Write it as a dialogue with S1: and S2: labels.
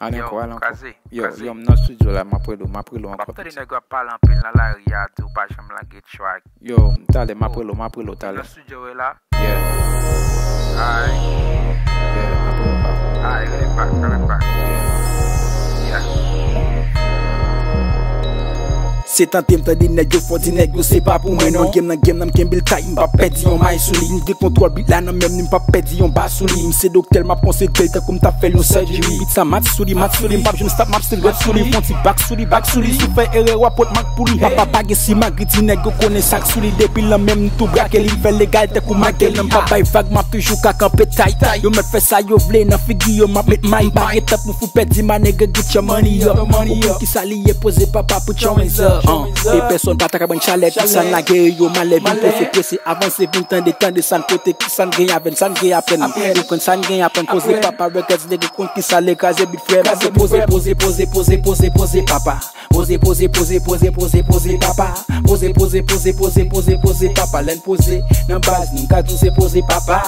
S1: Allez encore, allez encore.
S2: Kazi.
S1: Yo, dans le studio là, ma prelo encore.
S2: Pas de nègre parler en pile dans la ria tout pas chambre la get choix.
S1: Yo, t'allez ma prelo t'allez.
S2: Le studio est là.
S1: Yeah.
S2: Aïe.
S1: Yeah, ma prelo.
S2: Aïe, elle est back. Yeah.
S3: C'est tenté m'ta di nèg yo font di nèg yo c'est pas pour moi non game nan bil kay m'pa perdre yon maille sous li m'de contrôle bit là nan même m'pa perdre yon bas sous li m'se docteur m'a pensé tel comme t'a fait yon surgery bit ça mat sous li m'pa je stop m'a still got sous li font ti back sous li sou fait erreur wa pot mak pour li papa bagé si magriti nèg yo connaît sac sous li depuis là même tout braquer li fait légal te kou makel nan pa bay vague m'a toujours ka camper tight yo met fait ça yo vle nan figi yo m'a met my barre tap pour fou perdre ma nèg get your money up qui s'allier poser papa put your hands up. Et personne pas ta bonne chalette ça la guerre yo malé vite pressé avancer 20 ans de temps de san côté qui san gagne à peine san gagne à peine ou quand san gagne à peine poser papa regarde des compte qui ça les caser bit frère poser papa poser papa poser papa l'en poser dans base nous ka tous poser papa